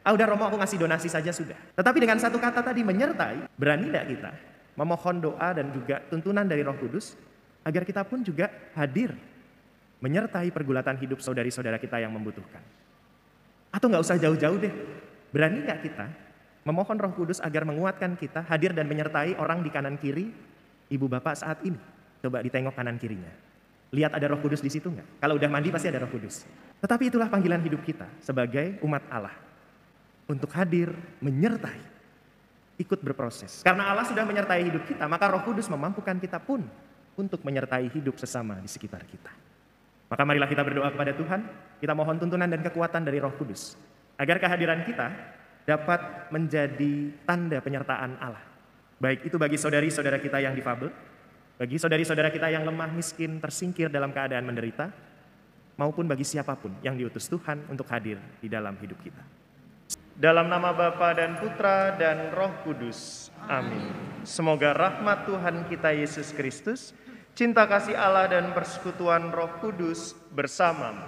Udah Romo aku ngasih donasi saja sudah. Tetapi dengan satu kata tadi menyertai, berani tidak kita memohon doa dan juga tuntunan dari Roh Kudus agar kita pun juga hadir menyertai pergulatan hidup saudari-saudara kita yang membutuhkan. Atau nggak usah jauh-jauh deh, berani nggak kita memohon Roh Kudus agar menguatkan kita hadir dan menyertai orang di kanan kiri ibu bapak saat ini. Coba ditengok kanan kirinya. Lihat ada Roh Kudus di situ nggak? Kalau udah mandi pasti ada Roh Kudus. Tetapi itulah panggilan hidup kita sebagai umat Allah. Untuk hadir, menyertai, ikut berproses. Karena Allah sudah menyertai hidup kita, maka Roh Kudus memampukan kita pun untuk menyertai hidup sesama di sekitar kita. Maka marilah kita berdoa kepada Tuhan, kita mohon tuntunan dan kekuatan dari Roh Kudus, agar kehadiran kita dapat menjadi tanda penyertaan Allah. Baik itu bagi saudari-saudara kita yang difabel, bagi saudari-saudara kita yang lemah, miskin, tersingkir dalam keadaan menderita, maupun bagi siapapun yang diutus Tuhan untuk hadir di dalam hidup kita. Dalam nama Bapa dan Putra dan Roh Kudus. Amin. Semoga rahmat Tuhan kita Yesus Kristus, cinta kasih Allah dan persekutuan Roh Kudus bersamamu.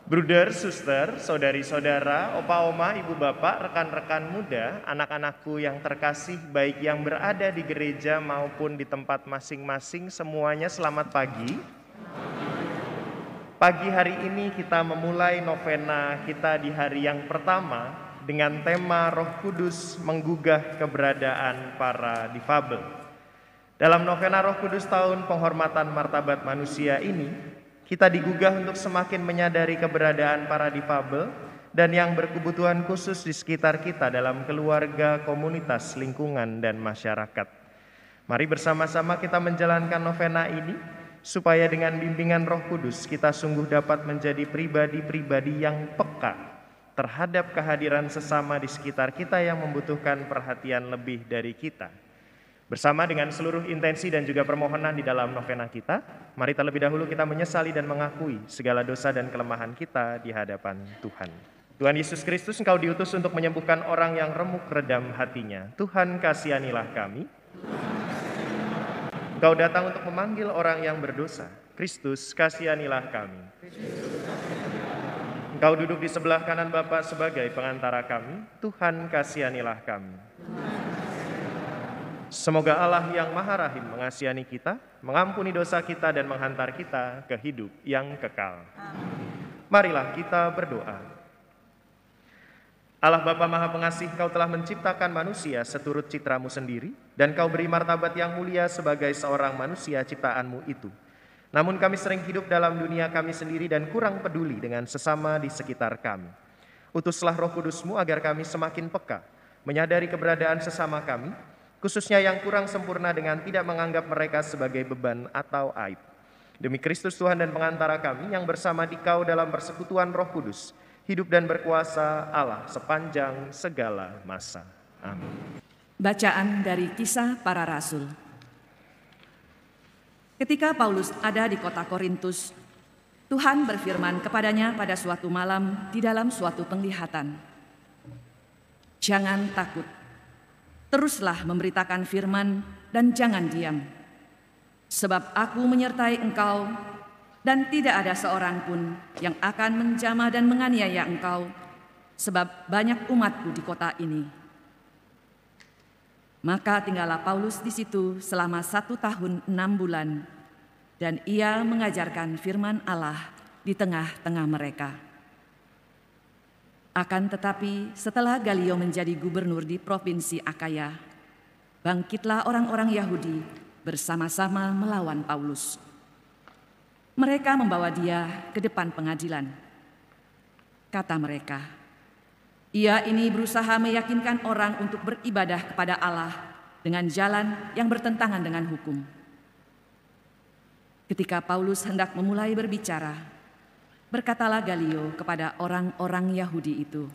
Bruder, suster, saudari-saudara, opa, oma, ibu, bapak, rekan-rekan muda, anak-anakku yang terkasih, baik yang berada di gereja maupun di tempat masing-masing, semuanya selamat pagi. Pagi hari ini kita memulai novena kita di hari yang pertama dengan tema Roh Kudus menggugah keberadaan para difabel. Dalam novena Roh Kudus tahun penghormatan martabat manusia ini, kita digugah untuk semakin menyadari keberadaan para difabel dan yang berkebutuhan khusus di sekitar kita dalam keluarga, komunitas, lingkungan, dan masyarakat. Mari bersama-sama kita menjalankan novena ini, supaya dengan bimbingan Roh Kudus kita sungguh dapat menjadi pribadi-pribadi yang peka terhadap kehadiran sesama di sekitar kita yang membutuhkan perhatian lebih dari kita. Bersama dengan seluruh intensi dan juga permohonan di dalam novena kita, mari terlebih dahulu kita menyesali dan mengakui segala dosa dan kelemahan kita di hadapan Tuhan. Tuhan Yesus Kristus, Engkau diutus untuk menyembuhkan orang yang remuk redam hatinya. Tuhan kasihanilah kami. Engkau datang untuk memanggil orang yang berdosa. Kristus, kasihanilah kami. Engkau duduk di sebelah kanan Bapa sebagai pengantara kami. Tuhan, kasihanilah kami. Semoga Allah yang Maha Rahim mengasihani kita, mengampuni dosa kita dan menghantar kita ke hidup yang kekal. Marilah kita berdoa. Allah Bapa Maha Pengasih, Kau telah menciptakan manusia seturut citra-Mu sendiri, dan Kau beri martabat yang mulia sebagai seorang manusia ciptaan-Mu itu. Namun kami sering hidup dalam dunia kami sendiri dan kurang peduli dengan sesama di sekitar kami. Utuslah Roh Kudus-Mu agar kami semakin peka, menyadari keberadaan sesama kami, khususnya yang kurang sempurna dengan tidak menganggap mereka sebagai beban atau aib. Demi Kristus Tuhan dan pengantara kami yang bersama Dikau dalam persekutuan Roh Kudus, hidup dan berkuasa Allah sepanjang segala masa. Amin. Bacaan dari Kisah Para Rasul. Ketika Paulus ada di kota Korintus, Tuhan berfirman kepadanya pada suatu malam di dalam suatu penglihatan. Jangan takut, teruslah memberitakan firman dan jangan diam. Sebab aku menyertai engkau, dan tidak ada seorang pun yang akan menjamah dan menganiaya engkau, sebab banyak umatku di kota ini. Maka tinggallah Paulus di situ selama 1 tahun 6 bulan, dan ia mengajarkan firman Allah di tengah-tengah mereka. Akan tetapi setelah Galio menjadi gubernur di provinsi Akaya, bangkitlah orang-orang Yahudi bersama-sama melawan Paulus. Mereka membawa dia ke depan pengadilan. Kata mereka, ia ini berusaha meyakinkan orang untuk beribadah kepada Allah dengan jalan yang bertentangan dengan hukum. Ketika Paulus hendak memulai berbicara, berkatalah Galio kepada orang-orang Yahudi itu,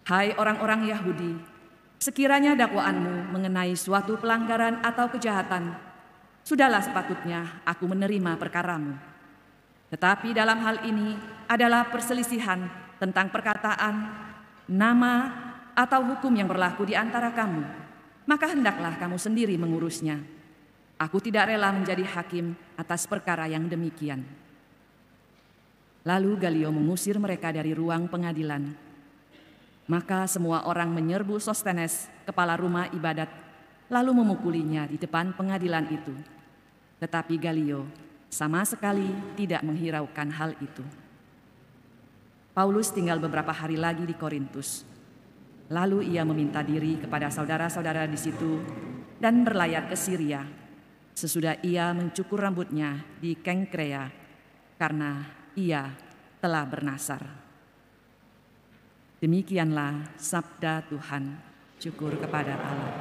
"Hai orang-orang Yahudi, sekiranya dakwaanmu mengenai suatu pelanggaran atau kejahatan, sudahlah sepatutnya aku menerima perkaramu. Tetapi dalam hal ini adalah perselisihan tentang perkataan, nama, atau hukum yang berlaku di antara kamu, maka hendaklah kamu sendiri mengurusnya. Aku tidak rela menjadi hakim atas perkara yang demikian." Lalu Galio mengusir mereka dari ruang pengadilan. Maka semua orang menyerbu Sostenes, kepala rumah ibadat, lalu memukulinya di depan pengadilan itu. Tetapi Galio sama sekali tidak menghiraukan hal itu. Paulus tinggal beberapa hari lagi di Korintus. Lalu ia meminta diri kepada saudara-saudara di situ dan berlayar ke Syria. Sesudah ia mencukur rambutnya di Kengkrea karena ia telah bernasar. Demikianlah sabda Tuhan. Syukur kepada Allah.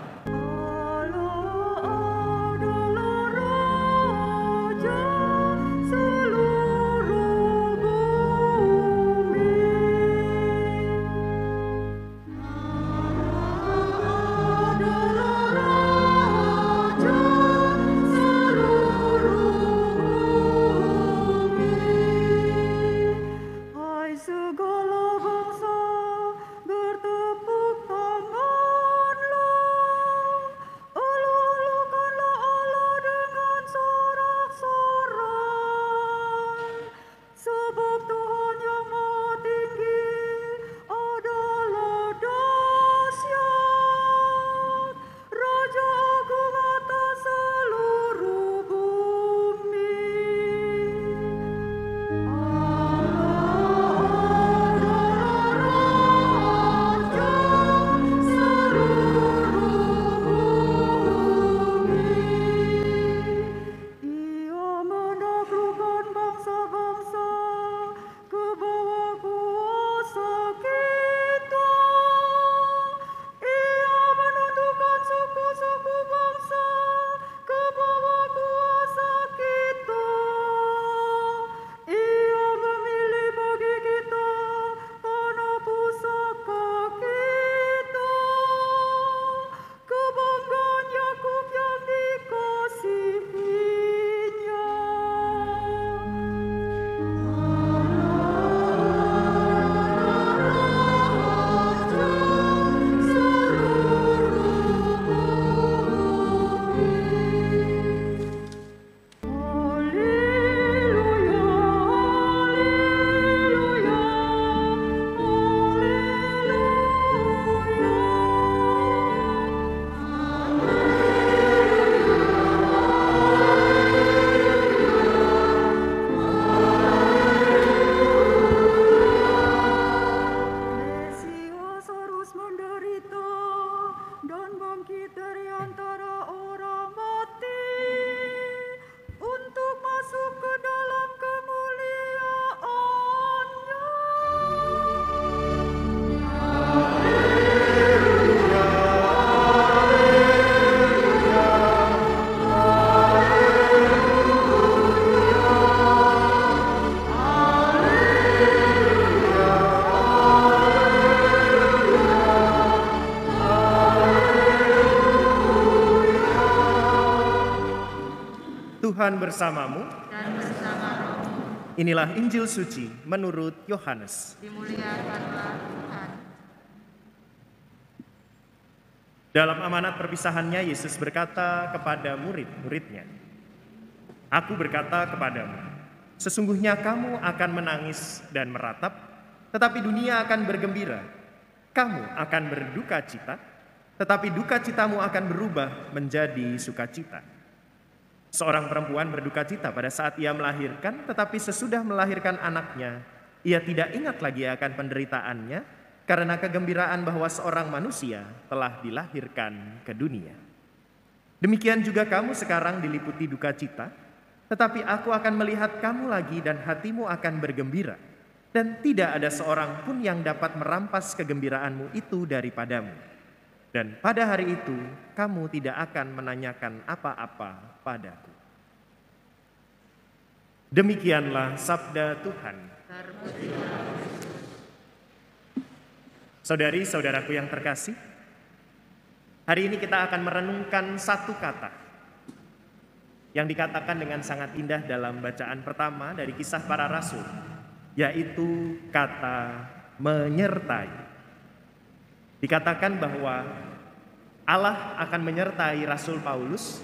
Tuhan bersamamu. Dan bersama rohmu. Inilah Injil suci menurut Yohanes. Dimuliakanlah Tuhan. Dalam amanat perpisahannya, Yesus berkata kepada murid-muridnya, "Aku berkata kepadamu, sesungguhnya kamu akan menangis dan meratap, tetapi dunia akan bergembira. Kamu akan berduka cita, tetapi duka citamu akan berubah menjadi sukacita." Seorang perempuan berduka cita pada saat ia melahirkan, tetapi sesudah melahirkan anaknya, ia tidak ingat lagi akan penderitaannya, karena kegembiraan bahwa seorang manusia telah dilahirkan ke dunia. Demikian juga kamu sekarang diliputi duka cita, tetapi aku akan melihat kamu lagi dan hatimu akan bergembira, dan tidak ada seorang pun yang dapat merampas kegembiraanmu itu daripadamu. Dan pada hari itu kamu tidak akan menanyakan apa-apa padaku. Demikianlah sabda Tuhan. Saudari-saudaraku yang terkasih, hari ini kita akan merenungkan satu kata yang dikatakan dengan sangat indah dalam bacaan pertama dari Kisah Para Rasul, yaitu kata menyertai. Dikatakan bahwa Allah akan menyertai Rasul Paulus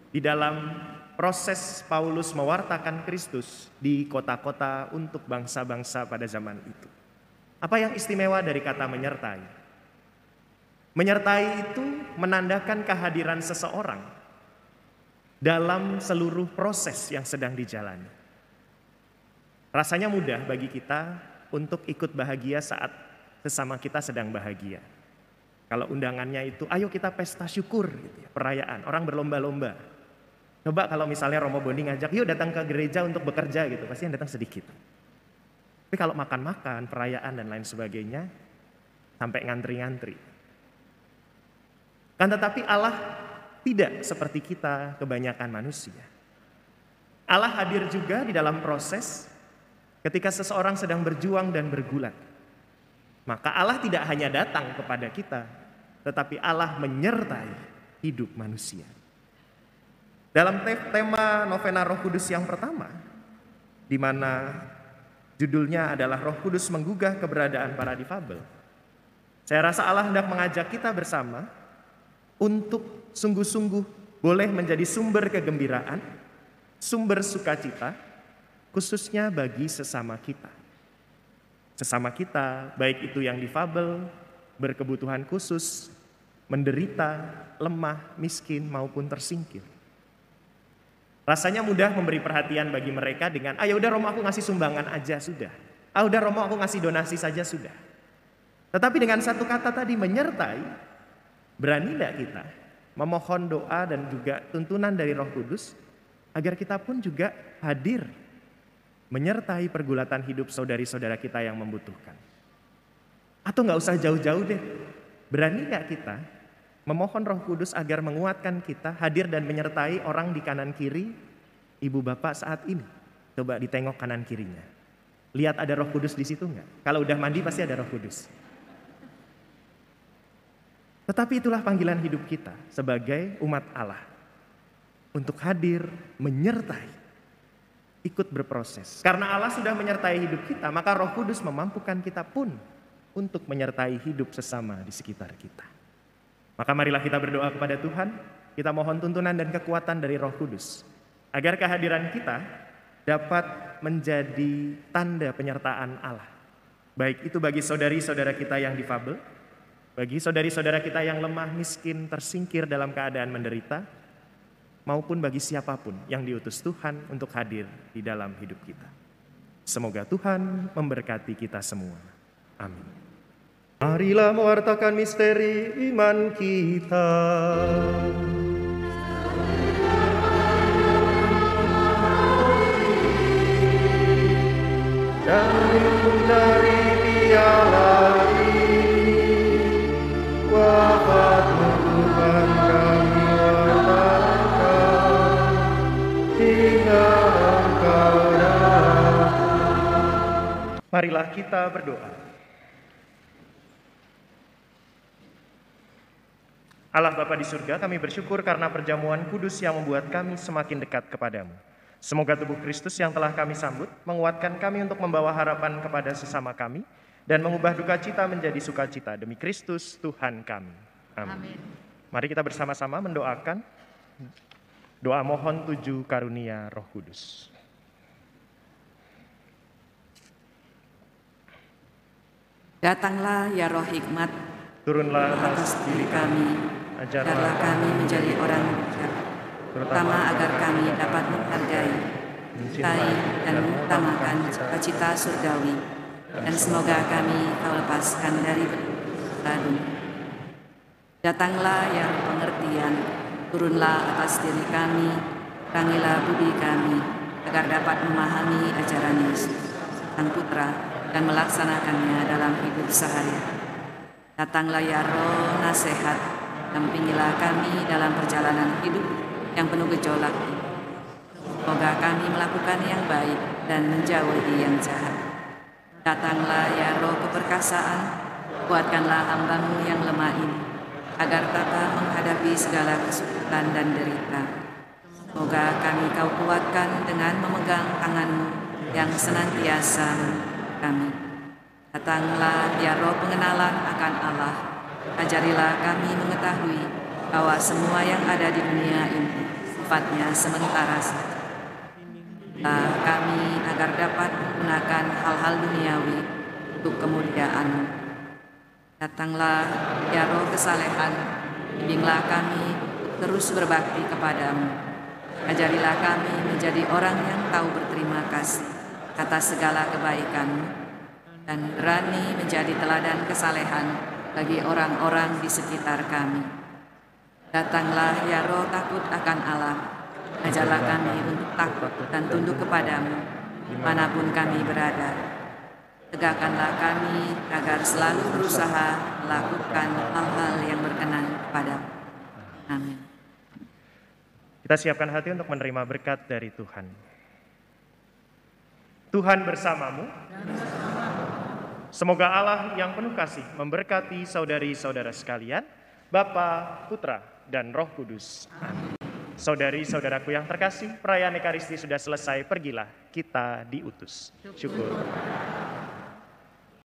di dalam proses Paulus mewartakan Kristus di kota-kota untuk bangsa-bangsa pada zaman itu. Apa yang istimewa dari kata menyertai? Menyertai itu menandakan kehadiran seseorang dalam seluruh proses yang sedang dijalani. Rasanya mudah bagi kita untuk ikut bahagia saat sesama kita sedang bahagia. Kalau undangannya itu, ayo kita pesta syukur, gitu ya, perayaan, orang berlomba-lomba. Coba kalau misalnya Romo Boni ngajak, yuk datang ke gereja untuk bekerja gitu, pasti yang datang sedikit. Tapi kalau makan-makan, perayaan dan lain sebagainya, sampai ngantri-ngantri. Kan tetapi Allah tidak seperti kita kebanyakan manusia. Allah hadir juga di dalam proses ketika seseorang sedang berjuang dan bergulat. Maka Allah tidak hanya datang kepada kita, tetapi Allah menyertai hidup manusia. Dalam tema Novena Roh Kudus yang pertama, di mana judulnya adalah Roh Kudus menggugah keberadaan para difabel, saya rasa Allah hendak mengajak kita bersama untuk sungguh-sungguh boleh menjadi sumber kegembiraan, sumber sukacita, khususnya bagi sesama kita. Sesama kita, baik itu yang difabel, berkebutuhan khusus, menderita, lemah, miskin, maupun tersingkir. Rasanya mudah memberi perhatian bagi mereka dengan, ya udah Romo aku ngasih sumbangan aja sudah. Udah Romo aku ngasih donasi saja sudah. Tetapi dengan satu kata tadi menyertai, berani tidak kita memohon doa dan juga tuntunan dari Roh Kudus agar kita pun juga hadir menyertai pergulatan hidup saudari-saudara kita yang membutuhkan. Atau nggak usah jauh-jauh deh, berani nggak kita memohon Roh Kudus agar menguatkan kita hadir dan menyertai orang di kanan kiri ibu bapak saat ini. Coba ditengok kanan kirinya. Lihat ada Roh Kudus di situ nggak? Kalau udah mandi pasti ada Roh Kudus. Tetapi itulah panggilan hidup kita sebagai umat Allah. Untuk hadir, menyertai, ikut berproses. Karena Allah sudah menyertai hidup kita, maka Roh Kudus memampukan kita pun untuk menyertai hidup sesama di sekitar kita. Maka marilah kita berdoa kepada Tuhan, kita mohon tuntunan dan kekuatan dari Roh Kudus, agar kehadiran kita dapat menjadi tanda penyertaan Allah. Baik itu bagi saudari-saudara kita yang difabel, bagi saudari-saudara kita yang lemah, miskin, tersingkir dalam keadaan menderita, maupun bagi siapapun yang diutus Tuhan untuk hadir di dalam hidup kita. Semoga Tuhan memberkati kita semua. Amin. Marilah mewartakan misteri iman kita. Dan minum dari piala ini, wafat-Mu Tuhan kami wartakan, hingga Engkau datang. Marilah kita berdoa. Allah Bapa di surga, kami bersyukur karena perjamuan kudus yang membuat kami semakin dekat kepadamu. Semoga tubuh Kristus yang telah kami sambut menguatkan kami untuk membawa harapan kepada sesama kami dan mengubah duka cita menjadi sukacita demi Kristus Tuhan kami. Amin. Mari kita bersama-sama mendoakan doa mohon 7 karunia Roh Kudus. Datanglah ya Roh Hikmat, Turunlah atas diri kami, agarlah kami menjadi orang bijak, terutama agar kami dapat menghargai, mencintai, dan mengutamakan cita-cita surgawi, dan semoga kami Kau lepaskan dari berladung. Datanglah yang pengertian, turunlah atas diri kami, terangilah budi kami, agar dapat memahami ajaran Yesus, Sang Putra, dan melaksanakannya dalam hidup sehari-hari. Datanglah ya Roh Nasihat, dampingilah kami dalam perjalanan hidup yang penuh gejolak ini. Semoga kami melakukan yang baik dan menjauhi yang jahat. Datanglah ya Roh Keperkasaan, kuatkanlah hamba-Mu yang lemah ini, agar dapat menghadapi segala kesulitan dan derita. Semoga kami Kau kuatkan dengan memegang tangan-Mu yang senantiasa kami. Datanglah ya Roh pengenalan akan Allah, ajarilah kami mengetahui bahwa semua yang ada di dunia ini sifatnya sementara saja. Kami agar dapat menggunakan hal-hal duniawi untuk kemuliaan-Mu. Datanglah ya Roh kesalehan, bimbinglah kami terus berbakti kepadamu. Ajarilah kami menjadi orang yang tahu berterima kasih atas segala kebaikan-Mu dan berani menjadi teladan kesalehan bagi orang-orang di sekitar kami. Datanglah ya Roh takut akan Allah, ajarlah kami untuk takut dan tunduk kepadamu dimanapun kami berada. Tegakkanlah kami agar selalu berusaha melakukan hal-hal yang berkenan kepadamu. Amin. Kita siapkan hati untuk menerima berkat dari Tuhan. Tuhan bersamamu. Semoga Allah yang penuh kasih memberkati saudari-saudara sekalian, Bapa, Putra, dan Roh Kudus. Amin. Saudari-saudaraku yang terkasih, perayaan Ekaristi sudah selesai, pergilah, kita diutus. Syukur.